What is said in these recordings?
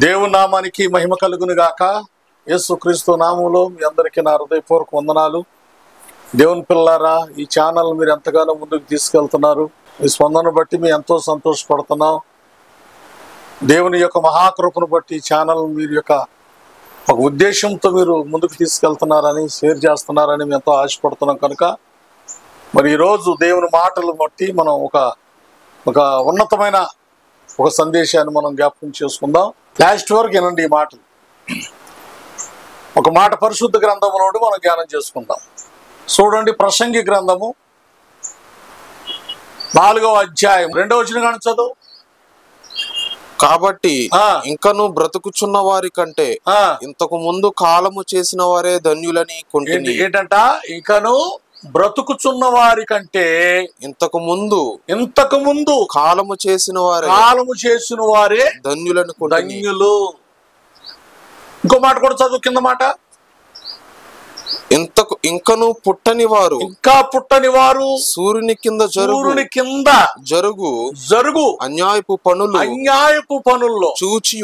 దేవుని నామానికి మహిమ కలుగును గాక. యేసుక్రీస్తు నామములో మీ అందరికీ నా హృదయపూర్వక వందనాలు. దేవుని పిల్లారా, ఈ ఛానల్ మీరు ఎంతగానో ముందుకు తీసుకెళ్తున్నారు. మీ స్పందన బట్టి మేము ఎంతో సంతోషపడుతున్నాం. దేవుని యొక్క మహాకృపను బట్టి ఈ ఛానల్ మీరు యొక్క ఒక ఉద్దేశంతో మీరు ముందుకు తీసుకెళ్తున్నారని, షేర్ చేస్తున్నారని మేము ఎంతో ఆశపడుతున్నాం. కనుక మరి ఈరోజు దేవుని మాటలు బట్టి మనం ఒక ఉన్నతమైన ఒక సందేశాన్ని మనం జ్ఞాపకం చేసుకుందాం. లాస్ట్ వరకు వినండి ఈ మాటలు. ఒక మాట పరిశుద్ధ గ్రంథంలోని మనం ధ్యానం చేసుకుందాం. చూడండి, ప్రసంగి గ్రంథము 4వ అధ్యాయం 2వ వచనం కానీ చదువు. కాబట్టి ఇంకను బ్రతుకుచున్న వారి కంటే ఇంతకు ముందు కాలము చేసిన వారే ధన్యులని కొంటిని. ఏంటంట? ఇంకను బ్రతుకుచున్న వారి కంటే ఇంతకు ముందు కాలము చేసిన వారే ధన్యులను ధన్యులు. ఇంకో మాట కూడా చదువు, కింద మాట. ఇంకను పుట్టని వారు సూర్యుని కింద జరుగు అన్యాయపు పనుల్లో చూచి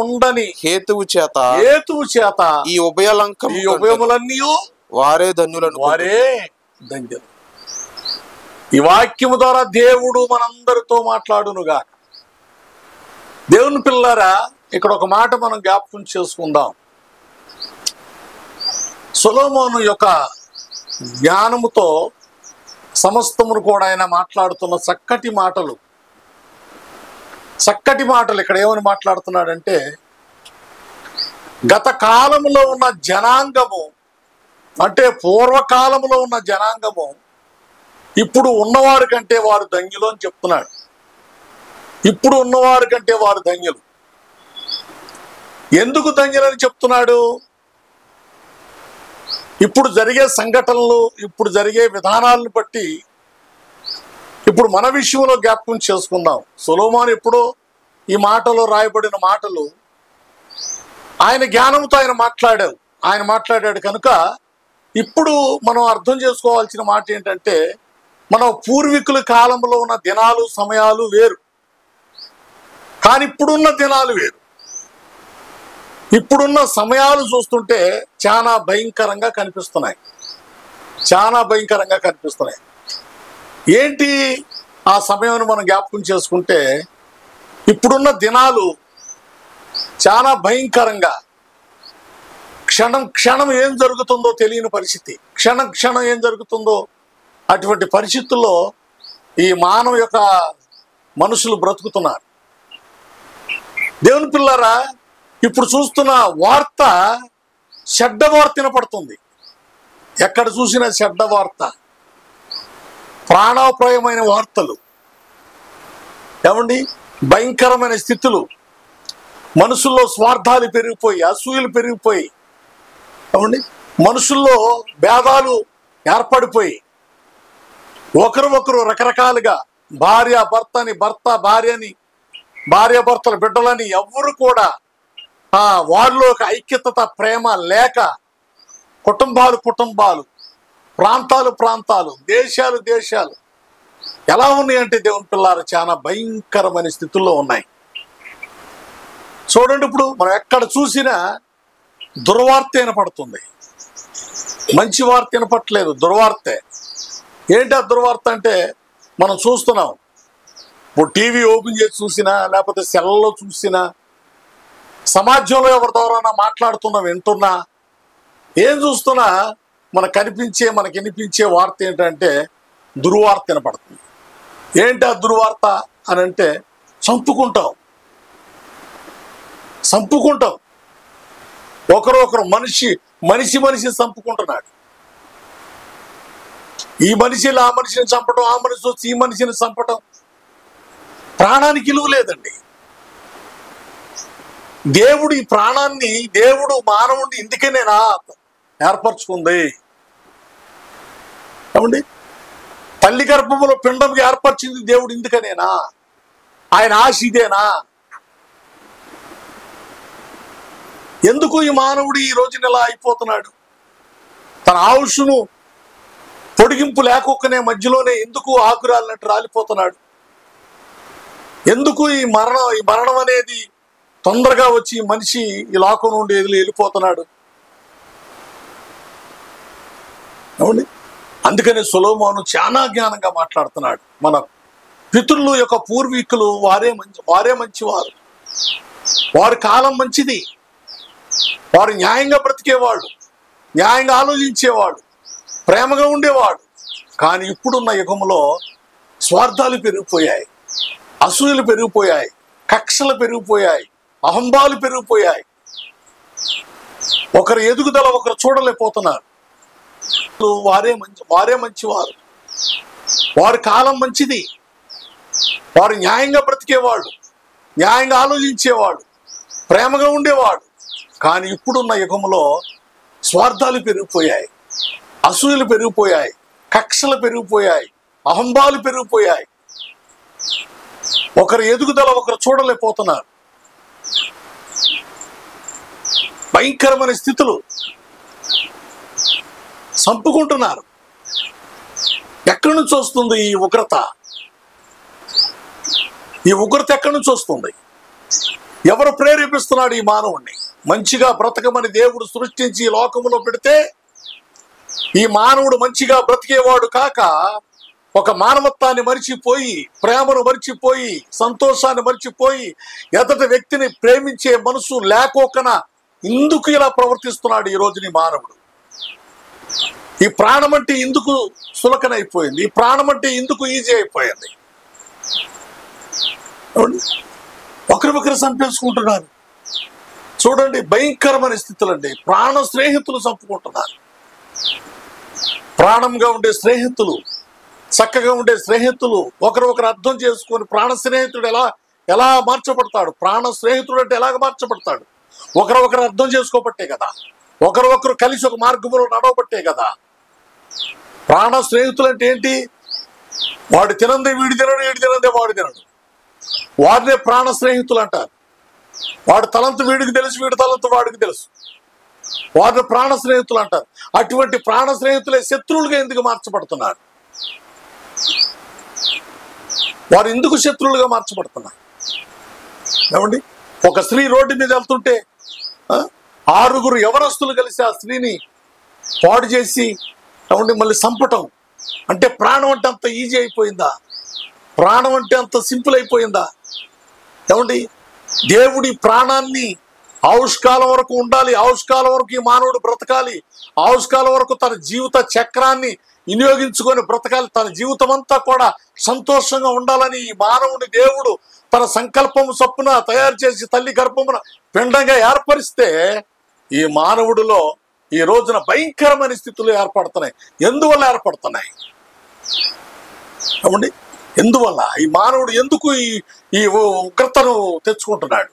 ఉండని హేతువు చేత ఈ ఉభయములన్నీ వారే ధన్యులు. ఈ వాక్యము ద్వారా దేవుడు మనందరితో మాట్లాడునుగా. దేవుని పిల్లారా, ఇక్కడ ఒక మాట మనం జ్ఞాపకం చేసుకుందాం. సొలొమోను యొక్క జ్ఞానముతో సమస్తమును కూడా ఆయన మాట్లాడుతున్న చక్కటి మాటలు. ఇక్కడ ఏమని మాట్లాడుతున్నాడంటే, గత కాలంలో ఉన్న జనాంగము, అంటే పూర్వకాలంలో ఉన్న జనాంగము ఇప్పుడు ఉన్నవారి కంటే వారు ధన్యులు అని చెప్తున్నాడు. ఇప్పుడు ఉన్నవారి కంటే వారు ధన్యులు. ఎందుకు ధన్యులని చెప్తున్నాడు? ఇప్పుడు జరిగే సంఘటనలు, ఇప్పుడు జరిగే విధానాలను బట్టి ఇప్పుడు మన విషయంలో జ్ఞాపకం చేసుకుందాం. సొలొమోను ఎప్పుడో ఈ మాటలో రాయబడిన మాటలు ఆయన జ్ఞానంతో ఆయన మాట్లాడాడు కనుక ఇప్పుడు మనం అర్థం చేసుకోవాల్సిన మాట ఏంటంటే, మన పూర్వీకుల కాలంలో ఉన్న దినాలు, సమయాలు వేరు, కానీ ఇప్పుడున్న దినాలు వేరు. ఇప్పుడున్న సమయాలు చూస్తుంటే చాలా భయంకరంగా కనిపిస్తున్నాయి. ఏంటి ఆ సమయాన్ని మనం జ్ఞాపకం చేసుకుంటే, ఇప్పుడున్న దినాలు చాలా భయంకరంగా, క్షణం ఏం జరుగుతుందో తెలియని పరిస్థితి, క్షణం ఏం జరుగుతుందో అటువంటి పరిస్థితుల్లో ఈ మానవ యొక్క మనుషులు బ్రతుకుతున్నారు. దేవుని పిల్లారా, ఇప్పుడు చూస్తున్న వార్త చెడ్డ వార్త వినపడుతుంది. ఎక్కడ చూసినా చెడ్డ వార్త, ప్రాణాపాయమైన వార్తలు. ఏమండి, భయంకరమైన స్థితులు, మనుషుల్లో స్వార్థాలు పెరిగిపోయి, అసూయలు పెరిగిపోయి, ఏమండి మనుషుల్లో భేదాలు ఏర్పడిపోయి, ఒకరు రకరకాలుగా భార్య భర్తల బిడ్డలని ఎవరు కూడా వారిలో ఒక ఐక్యత, ప్రేమ లేక, కుటుంబాలు, ప్రాంతాలు, దేశాలు ఎలా ఉన్నాయంటే దేవుని పిల్లారు చాలా భయంకరమైన స్థితుల్లో ఉన్నాయి. చూడండి, ఇప్పుడు మనం ఎక్కడ చూసినా దుర్వార్త వినపడుతుంది, మంచి వార్త వినపట్లేదు, దుర్వార్తే. ఏంటి ఆ దుర్వార్త అంటే, మనం చూస్తున్నాం. ఇప్పుడు టీవీ ఓపెన్ చేసి చూసినా, లేకపోతే సెల్లో చూసినా, సమాజంలో ఎవరి ద్వారా మాట్లాడుతున్నా, వింటున్నా, ఏం చూస్తున్నా మనకు వినిపించే వార్త ఏంటంటే దుర్వార్త వినపడుతుంది. ఏంటి ఆ దుర్వార్త అని అంటే, చంపుకుంటాం. ఒకరు మనిషి చంపుకుంటున్నాడు. ఈ మనిషిని ఆ మనిషిని చంపటం, ఆ మనిషి వచ్చి ఈ మనిషిని చంపటం. ప్రాణానికి విలువ లేదండి. దేవుడు మానవుడిని ఇందుకేనేనా ఏర్పరచుకుంది? ఏమండి, తల్లి గర్భంలో పిండంగా ఏర్పరిచింది దేవుడు ఇందుకనేనా? ఆయన ఆశ ఇదేనా? ఎందుకు ఈ మానవుడు ఈ రోజున ఎలా అయిపోతున్నాడు? తన ఆయుష్ను పొడిగింపు లేకొక్కనే మధ్యలోనే ఎందుకు ఆకురాలినట్టు రాలిపోతున్నాడు? ఎందుకు ఈ మరణం అనేది తొందరగా వచ్చి మనిషి ఈ లోకం నుండి వెళ్ళిపోతున్నాడు. అవునండి. అందుకని సొలొమోను చాలా జ్ఞానంగా మాట్లాడుతున్నాడు. మన పితరుల యొక్క పూర్వీకులు వారే మంచివారు, వారి కాలం మంచిది, వారు న్యాయంగా బ్రతికేవాళ్ళు, న్యాయంగా ఆలోచించేవాళ్ళు, ప్రేమగా ఉండేవాడు. కానీ ఇప్పుడున్న యుగంలో స్వార్థాలు పెరిగిపోయాయి, అసూయలు పెరిగిపోయాయి, కక్షలు పెరిగిపోయాయి, అహంభాలు పెరిగిపోయాయి. ఒకరు ఎదుగుదల ఒకరు చూడలేకపోతున్నారు. వారే మంచివారు, వారి కాలం మంచిది, వారు న్యాయంగా బ్రతికేవాళ్ళు, న్యాయంగా ఆలోచించేవాళ్ళు, ప్రేమగా ఉండేవాడు. కానీ ఇప్పుడున్న యుగంలో స్వార్థాలు పెరిగిపోయాయి, అసూయలు పెరిగిపోయాయి, కక్షలు పెరిగిపోయాయి, అహంభాలు పెరిగిపోయాయి. ఒకరు ఎదుగుదల ఒకరు చూడలేకపోతున్నారు. భయంకరమైన స్థితులు చంపుకుంటున్నారు. ఎక్కడి నుంచి వస్తుంది ఈ ఉగ్రత? ఈ ఉగ్రత ఎక్కడి నుంచి వస్తుంది? ఎవరు ప్రేరేపిస్తున్నాడు ఈ మానవుణ్ణి? మంచిగా బ్రతకమని దేవుడు సృష్టించి ఈ లోకంలో పెడితే ఈ మానవుడు మంచిగా బ్రతికేవాడు కాక ఒక మానవత్వాన్ని మరిచిపోయి, ప్రేమను మరిచిపోయి, సంతోషాన్ని మరిచిపోయి, ఎదటి వ్యక్తిని ప్రేమించే మనసు లేకోకన ఇందుకు ఇలా ప్రవర్తిస్తున్నాడు ఈ రోజుని మానవుడు. ఈ ప్రాణం అంటే ఇందుకు సులకనైపోయింది, ఈ ప్రాణం అంటే ఇందుకు ఈజీ అయిపోయింది. ఒకరికొకరు చంపేసుకుంటున్నారు. చూడండి, భయంకరమైన స్థితులండి. ప్రాణ స్నేహితులు చంపుకుంటున్నారు. ప్రాణంగా ఉండే స్నేహితులు, చక్కగా ఉండే స్నేహితులు ఒకరు అర్థం చేసుకొని ప్రాణ స్నేహితుడు ఎలా మార్చబడతాడు? ప్రాణ స్నేహితుడు అంటే ఎలాగ మార్చబడతాడు? ఒకరు అర్థం చేసుకోబట్టే కదా, ఒకరు కలిసి ఒక మార్గంలో నడవబట్టే కదా. ప్రాణ స్నేహితులు అంటే ఏంటి? వాడు తినందే వీడి తినడు, వీడి తినందే వాడు తినడు. వాడినే ప్రాణ స్నేహితులు అంటారు. వాడు తలంతు వీడికి తెలుసు, వీడి తలంతు వాడికి తెలుసు. వారిని ప్రాణ స్నేహితులు అంటారు. అటువంటి ప్రాణ స్నేహితులే శత్రువులుగా ఎందుకు మార్చబడుతున్నారు? వారు ఎందుకు శత్రువులుగా మార్చబడుతున్నారు? ఏమండి, ఒక స్త్రీ రోడ్డు మీద వెళ్తుంటే 6 యవనస్తులు కలిసి ఆ స్త్రీని పాడు చేసి ఏమండి మళ్ళీ చంపటం అంటే ప్రాణం అంటే అంత ఈజీ అయిపోయిందా? ప్రాణం అంటే అంత సింపుల్ అయిపోయిందా? ఏమండి, దేవుడి ప్రాణాన్ని ఆయుష్కాలం వరకు ఉండాలి, ఆయుష్కాలం వరకు ఈ మానవుడు బ్రతకాలి, ఆయుష్కాలం వరకు తన జీవిత చక్రాన్ని వినియోగించుకొని బ్రతకాలి, తన జీవితం అంతా కూడా సంతోషంగా ఉండాలని ఈ మానవుని దేవుడు తన సంకల్పము చొప్పున తయారు చేసి తల్లి గర్భమున పిండంగా ఏర్పరిస్తే ఈ మానవుడిలో ఈ రోజున భయంకరమైన స్థితులు ఏర్పడుతున్నాయి. ఎందువల్ల ఏర్పడుతున్నాయి? ఏమండి, ఎందువల్ల ఈ మానవుడు ఎందుకు ఈ ఉగ్రతను తెచ్చుకుంటున్నాడు?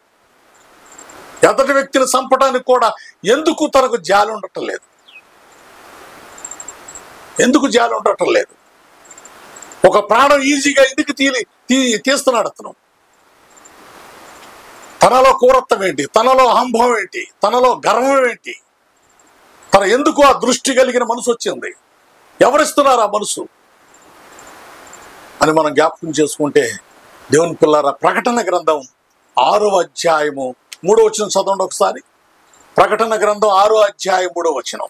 ఎదటి వ్యక్తిని చంపడానికి కూడా ఎందుకు తనకు జాలి ఉండటం లేదు? ఎందుకు జాలి ఉండటం లేదు? ఒక ప్రాణం ఈజీగా ఎందుకు తీస్తున్నాడు అతను? తనలో క్రూరత్వం ఏంటి? తనలో అహంభావం ఏంటి? తనలో గర్వం ఏంటి? తన ఎందుకు ఆ దృష్టి కలిగిన మనసు వచ్చింది? ఎవరిస్తున్నారు ఆ మనసు అని మనం జ్ఞాపకం చేసుకుంటే, దేవుని పిల్లరా, ప్రకటన గ్రంథం 6వ అధ్యాయము 3వ వచనం చదవండి ఒకసారి. ప్రకటన గ్రంథం 6వ అధ్యాయం 3వ వచనం.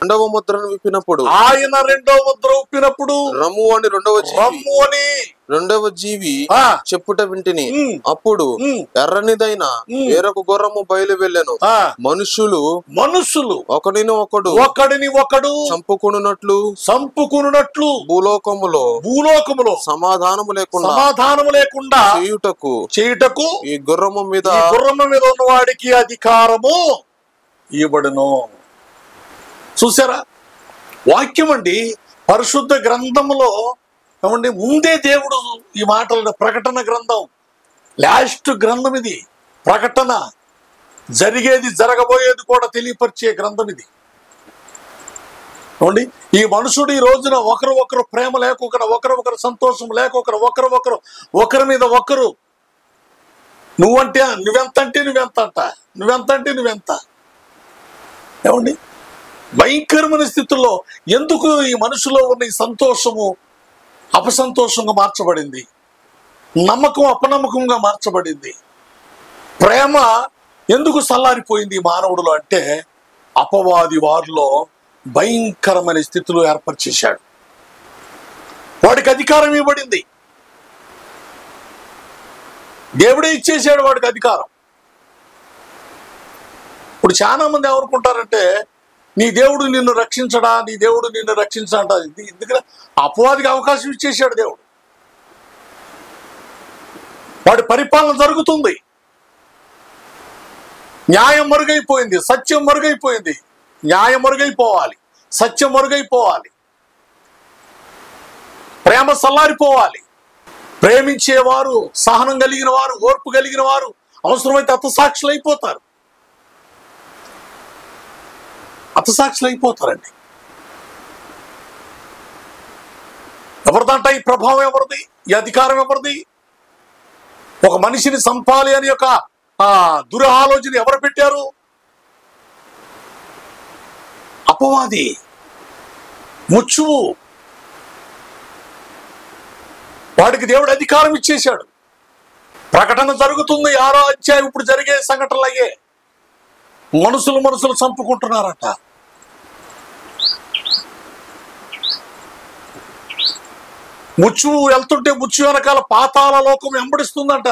రెండవ ముద్రను విప్పినప్పుడు, ఆయన రెండవ ముద్ర విప్పినప్పుడు రమ్ము అని రెండవ జీవి చెప్పుట వింటిని. అప్పుడు ఎర్రనిదైన వేరొక గుర్రము బయలు వెళ్ళెను. మనుషులు ఒకడిని ఒకడు చంపుకున్నట్లు భూలోకములో సమాధానము లేకుండా చేయుటకు ఈ గుర్రము మీద ఉన్నవాడికి అధికారము ఇవ్వబడును. చూసారా, వాక్యం అండి. పరిశుద్ధ గ్రంథములో ఏమండి ముందే దేవుడు ఈ మాటలను, ప్రకటన గ్రంథం లాస్ట్ గ్రంథం ఇది. ప్రకటన జరిగేది జరగబోయేది కూడా తెలియపరిచే గ్రంథం ఇది. ఏమండి, ఈ మనుషుడు ఈ రోజున ఒకరు ప్రేమ లేకొకరు, ఒకరు సంతోషం లేకొకరు, ఒకరి మీద ఒకరు నువ్వెంతంటే నువ్వెంత. ఏమండి, భయంకరమైన స్థితుల్లో ఎందుకు ఈ మనుషులో ఉన్న ఈ సంతోషము అపసంతోషంగా మార్చబడింది, నమ్మకం అపనమ్మకంగా మార్చబడింది. ప్రేమ ఎందుకు చల్లారిపోయింది మానవుడిలో అంటే, అపవాది వారిలో భయంకరమైన స్థితిలో ఏర్పరిచేశాడు. వాడికి అధికారం ఇవ్వబడింది, దేవుడే ఇచ్చేసాడు వాడికి అధికారం. ఇప్పుడు చాలా మంది ఏమనుకుంటారంటే, నీ దేవుడు నిన్ను రక్షించడా, నీ దేవుడు నిన్ను రక్షించడా. ఎందుకంటే అపవాదికి అవకాశం ఇచ్చేసాడు దేవుడు. వాడి పరిపాలన జరుగుతుంది, న్యాయం మరుగైపోయింది, సత్యం మరుగైపోయింది. న్యాయం మరుగైపోవాలి, సత్యం మరుగైపోవాలి, ప్రేమ చల్లారిపోవాలి. ప్రేమించేవారు, సహనం కలిగిన వారు, ఓర్పు కలిగిన వారు అవసరమైతే హతసాక్షులు అయిపోతారు. హతసాక్షులు అయిపోతారండి. ఎవరిదంట ఈ ప్రభావం? ఎవరిది? ఈ అధికారం ఎవరిది? ఒక మనిషిని చంపాలి అని ఒక దురాలోచన ఎవరు పెట్టారు? అపవాది, ముచ్చువు. వాడికి దేవుడు అధికారం ఇచ్చేశాడు. ప్రకటన జరుగుతుంది, 6వ అధ్యాయం. ఇప్పుడు జరిగే సంఘటనలయ్యే. మనుషులు చంపుకుంటున్నారట. ముచ్చువు వెళ్తుంటే ముచ్చు వెనకాల పాతాళ లోకం వెంబడిస్తుందంట.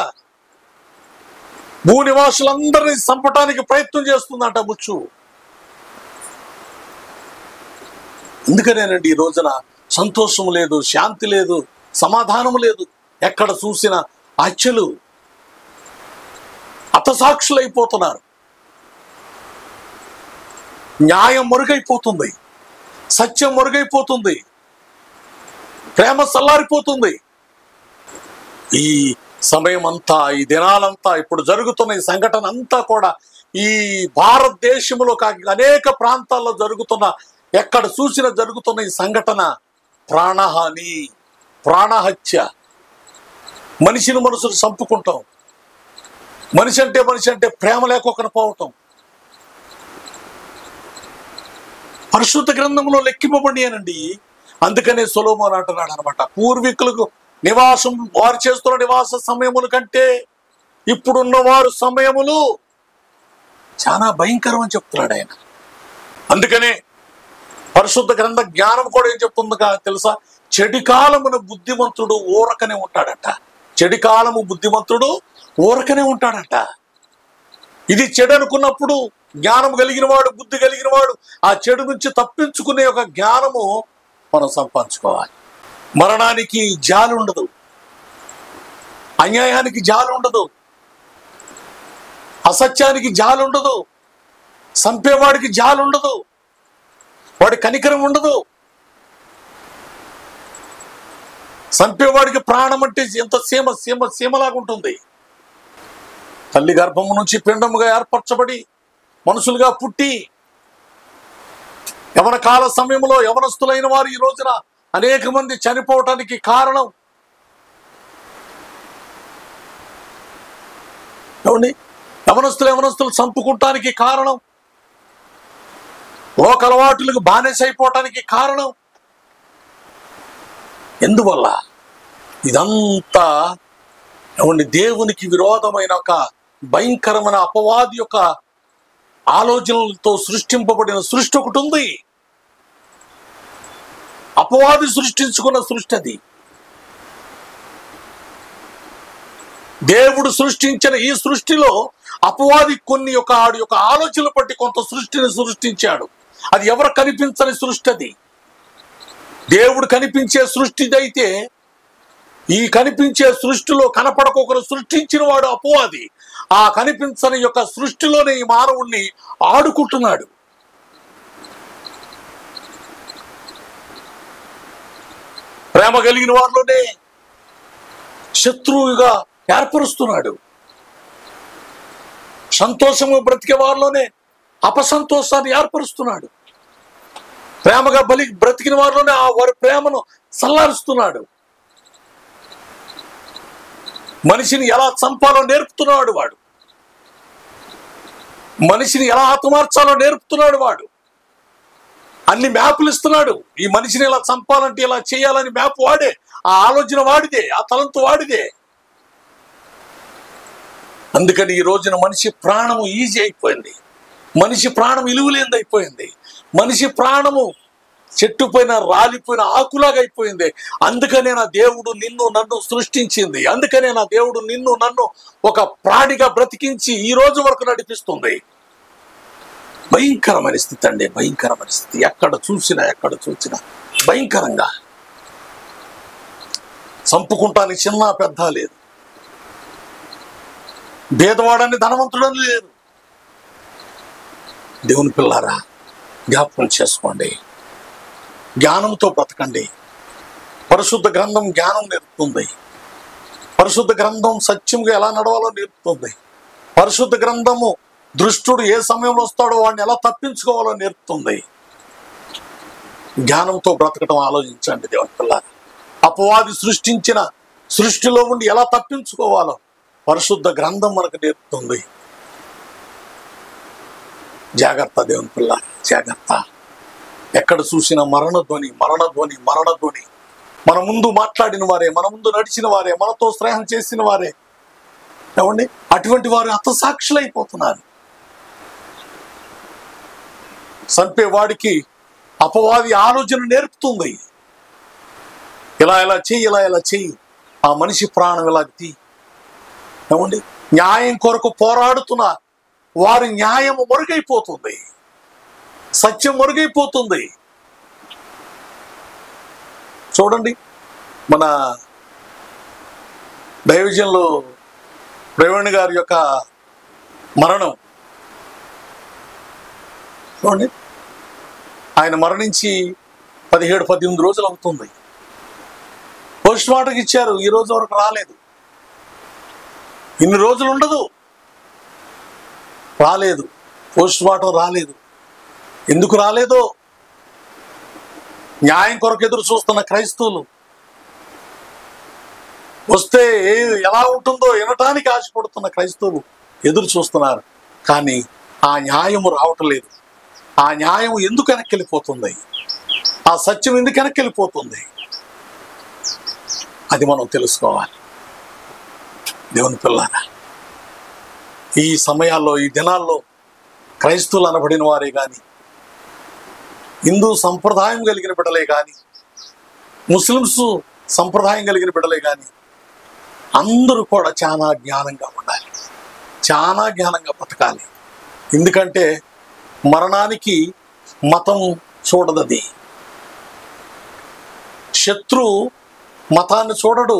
భూనివాసులందరినీ చంపటానికి ప్రయత్నం చేస్తుందంట ముచ్చు. అందుకనేనండి ఈ రోజున సంతోషం లేదు, శాంతి లేదు, సమాధానం లేదు. ఎక్కడ చూసిన హత్యలు, హతసాక్షులైపోతున్నారు. న్యాయం మరుగైపోతుంది, సత్యం మరుగైపోతుంది, ప్రేమ చల్లారిపోతుంది. ఈ సమయం అంతా, ఈ దినాలంతా, ఇప్పుడు జరుగుతున్న ఈ సంఘటన అంతా కూడా ఈ భారతదేశంలో అనేక ప్రాంతాల్లో జరుగుతున్న, ఎక్కడ చూసిన జరుగుతున్న ఈ సంఘటన ప్రాణహాని, ప్రాణహత్య. మనుషులు చంపుకుంటాం. మనిషి అంటే ప్రేమ లేకొకరు పోవటం. పరిశుద్ధ గ్రంథంలో లెక్కింపబడియానండి. అందుకనే సొలొమోను అంటున్నాడు అనమాట, పూర్వీకులకు నివాసం, వారు చేస్తున్న నివాస సమయముల కంటే ఇప్పుడున్న వారు సమయములు చాలా భయంకరం అని చెప్తున్నాడు ఆయన. అందుకనే పరిశుద్ధ గ్రంథ జ్ఞానం కూడా ఏం చెప్తుందో తెలుసా? చెడికాలమున బుద్ధిమంతుడు ఊరకనే ఉంటాడట. చెడికాలము బుద్ధిమంతుడు ఊరకనే ఉంటాడట. ఇది చెడు అనుకున్నప్పుడు జ్ఞానం కలిగిన వాడు, బుద్ధి కలిగిన వాడు ఆ చెడు నుంచి తప్పించుకునే ఒక జ్ఞానము మనం సంపాదించుకోవాలి. మరణానికి జాలి ఉండదు, అన్యాయానికి జాలి ఉండదు, అసత్యానికి జాలి ఉండదు, చంపేవాడికి జాలి ఉండదు, వాడి కనికరం ఉండదు. చంపేవాడికి ప్రాణం అంటే ఎంత సీమలాగా ఉంటుంది. తల్లి గర్భము నుంచి పిండముగా ఏర్పరచబడి మనుషులుగా పుట్టి యవన కాల సమయంలో యవనస్తులైన వారు ఈ రోజున అనేక మంది చనిపోవటానికి కారణం ఏమండి? యవనస్తులు చంపుకుంటానికి కారణం, లోక అలవాటులకు బానిసైపోవటానికి కారణం. ఎందువల్ల? ఇదంతా ఏమండి దేవునికి విరోధమైన ఒక భయంకరమైన అపవాది యొక్క ఆలోచనలతో సృష్టింపబడిన సృష్టి ఒకటి ఉంది. అపవాది సృష్టించుకున్న సృష్టి అది. దేవుడు సృష్టించిన ఈ సృష్టిలో అపవాది కొన్ని ఆడి యొక్క ఆలోచనలు బట్టి కొంత సృష్టిని సృష్టించాడు. అది ఎవరు కనిపించని సృష్టి. అది దేవుడు కనిపించే సృష్టిదైతే ఈ కనిపించే సృష్టిలో కనపడకొకరు సృష్టించిన వాడు అపవాది. ఆ కనిపించని యొక్క సృష్టిలోనే ఈ మానవుణ్ణి ఆడుకుంటున్నాడు. ప్రేమ కలిగిన వారిలోనే శత్రువుగా ఏర్పరుస్తున్నాడు. సంతోషము బ్రతికే వారిలోనే అపసంతోషాన్ని ఏర్పరుస్తున్నాడు. ప్రేమగా బ్రతికిన వారిలోనే వారి ప్రేమను చల్లారుస్తున్నాడు. మనిషిని ఎలా చంపాలో నేర్పుతున్నాడు వాడు. మనిషిని ఎలా హతమార్చాలో నేర్పుతున్నాడు వాడు. అన్ని మ్యాపులు ఇస్తున్నాడు. ఈ మనిషిని ఇలా చంపాలంటే ఇలా చేయాలని మ్యాప్ వాడే, ఆ ఆలోచన వాడిదే, ఆ తలంతు వాడిదే. అందుకని ఈ రోజున మనిషి ప్రాణము ఈజీ అయిపోయింది, మనిషి ప్రాణం విలువలేనిది అయిపోయింది, మనిషి ప్రాణము చెట్టుపైన రాలిపోయిన ఆకులాగా అయిపోయింది. అందుకనే నా దేవుడు నిన్ను నన్ను సృష్టించింది, అందుకనే నా దేవుడు నిన్ను నన్ను ఒక ప్రాణిగా బ్రతికించి ఈ రోజు వరకు నడిపిస్తుంది. భయంకరమైన స్థితి అండి, భయంకరమైన స్థితి. ఎక్కడ చూసినా భయంకరంగా. చంపుకుంటానికి చిన్న పెద్ద లేదు, భేదవాడని ధనవంతుడని లేదు. దేవుని పిల్లారా, జ్ఞాపకం చేసుకోండి, జ్ఞానంతో బ్రతకండి. పరిశుద్ధ గ్రంథం జ్ఞానం నేర్పుతుంది, పరిశుద్ధ గ్రంథం సత్యంగా ఎలా నడవాలో నేర్పుతుంది, పరిశుద్ధ గ్రంథము దుష్టుడు ఏ సమయంలో వస్తాడో వాడిని ఎలా తప్పించుకోవాలో నేర్పుతుంది. జ్ఞానంతో బ్రతకడం ఆలోచించండి దేవుని పిల్లారా. అపవాది సృష్టించిన సృష్టిలో ఉండి ఎలా తప్పించుకోవాలో పరిశుద్ధ గ్రంథం మనకు నేర్పుతుంది. జాగ్రత్త దేవుని పిల్లారా, జాగ్రత్త. ఎక్కడ చూసిన మరణధ్వని, మరణధ్వని, మరణధ్వని. మన ముందు మాట్లాడిన వారే, మన ముందు నడిచిన వారే, మనతో స్నేహం చేసిన వారే, ఏమండి, అటువంటి వారు హతసాక్షులైపోతున్నారు. చంపేవాడికి అపవాది ఆలోచన నేర్పుతుంది, ఇలా చెయ్యి, ఇలా చెయ్యి, ఆ మనిషి ప్రాణం ఇలా తీ. ఏమండి, న్యాయం కొరకు పోరాడుతున్న వారి న్యాయం మరుగైపోతుంది, సత్యం మరుగైపోతుంది. చూడండి, మన దైవజనులు ప్రవీణ్ గారి యొక్క మరణం చూడండి. ఆయన మరణించి 17-18 రోజులు అవుతుంది. పోస్ట్ మార్టంకి ఇచ్చారు, ఈ రోజు వరకు రాలేదు. ఇన్ని రోజులు ఉండదు, రాలేదు, పోస్ట్ మార్టం రాలేదు. ఎందుకు రాలేదో, న్యాయం కొరకు ఎదురు చూస్తున్న క్రైస్తవులు వస్తే ఎలా ఉంటుందో వినటానికి ఆశపడుతున్న క్రైస్తవులు ఎదురు చూస్తున్నారు. కానీ ఆ న్యాయము రావటం లేదు. ఆ న్యాయం ఎందుకు వెనక్కి వెళ్ళిపోతుంది, ఆ సత్యం ఎందుకు వెనక్కి వెళ్ళిపోతుంది, అది మనం తెలుసుకోవాలి. దేవుని పిల్లారా, ఈ సమయాల్లో, ఈ దినాల్లో క్రైస్తవులు అనబడిన వారే కానీ, హిందూ సంప్రదాయం కలిగిన బిడ్డలే కానీ, ముస్లిమ్స్ సంప్రదాయం కలిగిన బిడ్డలే కానీ, అందరూ కూడా చాలా జ్ఞానంగా ఉండాలి, చాలా జ్ఞానంగా బతకాలి. ఎందుకంటే మరణానికి మతం చూడదది. శత్రు మతాన్ని చూడడు.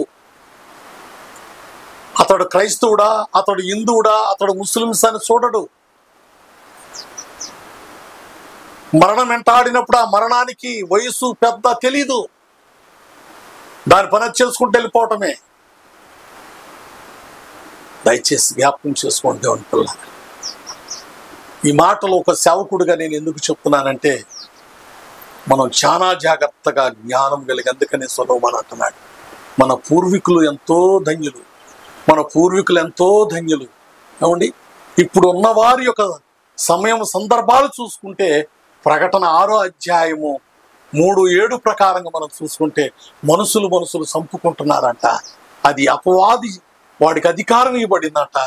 అతడు క్రైస్తవుడా, అతడు హిందువుడా, అతడు ముస్లిమ్స్ అని చూడడు. మరణం వెంటాడినప్పుడు ఆ మరణానికి వయసు పెద్ద తెలీదు, దాని పని చేసుకుంటూ వెళ్ళిపోవటమే. దయచేసి జ్ఞాపకం చేసుకోండి దేవుని పిల్లలు. ఈ మాటలు ఒక సేవకుడిగా నేను ఎందుకు చెప్తున్నానంటే, మనం చాలా జాగ్రత్తగా జ్ఞానం కలిగి, అందుకనే సొలొమోను అంటున్నాడు, మన పూర్వీకులు ఎంతో ధన్యులు, మన పూర్వీకులు ఎంతో ధన్యులు. ఏమండి, ఇప్పుడు ఉన్న వారి యొక్క సమయం సందర్భాలు చూసుకుంటే ప్రకటన 6వ అధ్యాయము 3:7 ప్రకారంగా మనం చూసుకుంటే మనుషులు చంపుకుంటున్నారంట. అది అపవాది, వాడికి అధికారం ఇవ్వబడిందంట.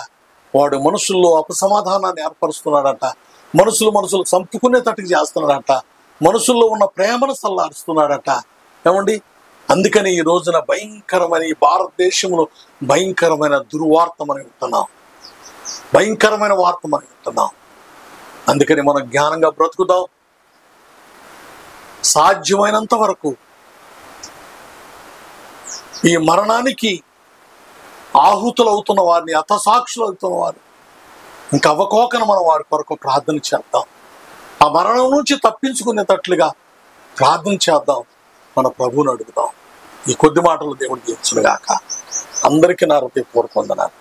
వాడు మనుషుల్లో అపసమాధానాన్ని ఏర్పరుస్తున్నాడంట, మనుషులు చంపుకునేటట్టుగా చేస్తున్నాడంట, మనుషుల్లో ఉన్న ప్రేమను సల్లారుస్తున్నాడంట. ఏమండి, అందుకని ఈ రోజున భయంకరమైన, ఈ భారతదేశంలో భయంకరమైన దుర్వార్త మనం వింటున్నాం, భయంకరమైన వార్త మనం వింటున్నాం. అందుకని మనం జ్ఞానంగా బ్రతుకుదాం. సాధ్యమైనంత వరకు ఈ మరణానికి ఆహుతులు అవుతున్న వారిని, హతసాక్షులు అవుతున్న వారు ఇంకా అవ్వకోకన మనం వారి కొరకు ప్రార్థన చేద్దాం. ఆ మరణం నుంచి తప్పించుకునేటట్లుగా ప్రార్థన చేద్దాం, మన ప్రభువుని అడుగుదాం. ఈ కొద్ది మాటలు దేవుడు దీవించునుగాక. అందరికీ నా హృదయపూర్వక వందనాలు.